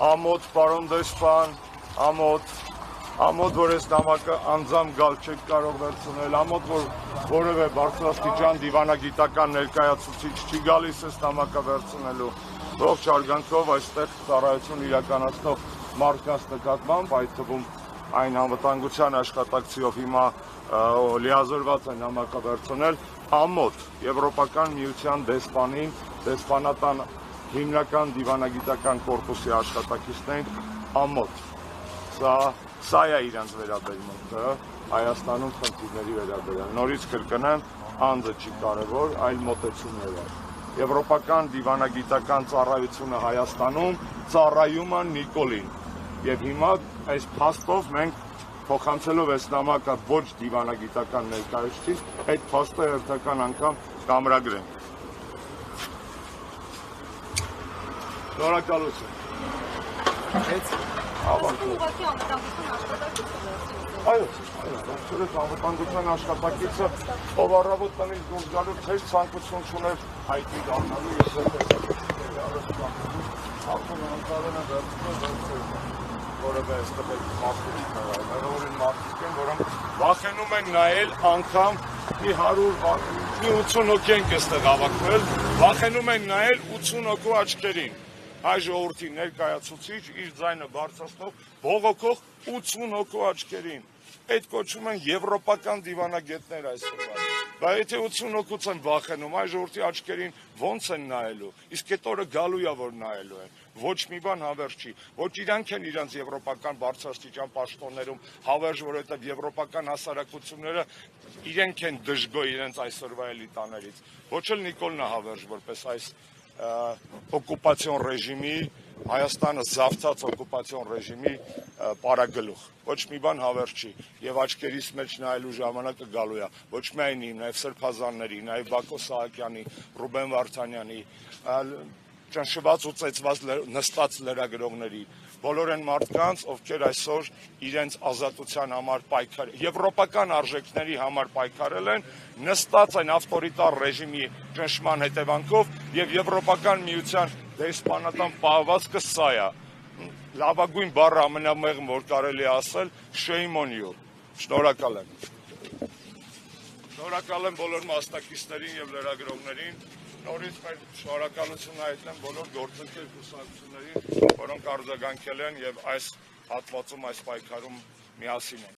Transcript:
ամոթ պարոն դեսպան, ամոթ որ այս նամակը անձամբ գալ չեք կարող վերցնել, ամոթ որ որևէ բարձրաստիճան դիվանագիտական ներկայացուցիչ չի գալիս այս նամակը վերցնելու, ողջ հարգանքով այստեղ ծառայություն իրականացնող մարդկանց նկատմամբ, այդ թվում այն անվտանգության աշխատակցիով հիմա լիազորված են նամակը վերցնել, ամոթ Եվրոպական միության դեսպանին, դեսպանատան հիմնական դիվանագիտական կորպուսի աշխատակիցներին ամոթ, սա է իրանց վերաբերմունքը Հայաստանում խնդիրների վերաբերյալ, նորից կրկնեմ, անձը չի կարևոր, այլ մոտեցումները, Եվրոպական դիվանագիտական ծառայությունը Հայաստանում ծառայում է Նիկոլին և հիմա այս փաստով մենք փոխանցելով այս նամակը ոչ դիվանագիտական ներկայացուցիչ, այդ փաստը հերթական անգամ կամրագրենք։ Շնորհակալություն։ Այո, անվտանգության աշխատակիցը ով առավոտ տնից դուրս գալու չէր ցանկություն չուներ հայտնի դառնալու որևէ այստեղ մարդիկ են, որոնք վախենում են նայել անգամ մի 80 հոգի ենք այստեղ հավաքվել, վախենում են նայել 80 հոգու աչքերին, հայ ժողովրդի ներկայացուցիչ իր ձայնը բարձրացնող բողոքող 80 հոգու աչքերին, այդ կոչվում են եվրոպական դիվանագետներ այսօր, բայց եթե 80 հոգուց են վախենում, հայ ժողովրդի աչքերին ոնց են նայելու, իսկ այդ օրը գալու է, որ նայելու են, ոչ մի բան հավերժ չի, ոչ իրանք են իրանց եվրոպական բարձրաստիճան պաշտոններում հավերժ, որովհետև եվրոպական հասարակությունները իրենք են դժգոհ իրենց այսօրվա էլիտաներից, ոչ էլ Նիկոլն է հավերժ, որպես այս օկուպացիոն ռեժիմի, Հայաստանը զավթած օկուպացիոն ռեժիմի պարագլուխ, ոչ մի բան հավերժ չի և աչքերիս մեջ նայելու ժամանակը գալու է, ոչ միայն իմ, նաև Սրբազանների, նաև Բակո Սահակյանի, Ռուբեն Վարդանյանի, ճնշված ու ծեծված նստած լրագրողների, բոլոր են մարդկանց, ովքեր այսօր իրենց ազատության համար եվրոպական արժեքների համար պայքարել են, նստած են ավտորիտար ռեժիմի ճնշման հետևանքով և Եվրոպական միության դեսպանատան պահվածքը սա է, լավագույն բառը ամենամեղմ, որ կարելի է ասել, shame on you, շնորհակալ եմ։ Շնորհակալ եմ բոլոր մասնակիցներին և լրագրողներին, նորից մեր շնորհակալություն հայտնեմ բոլոր գործընկեր կուսակցություններին, որոնք արձագանքել են և այս հատվածում, այս պայքարում միասին են։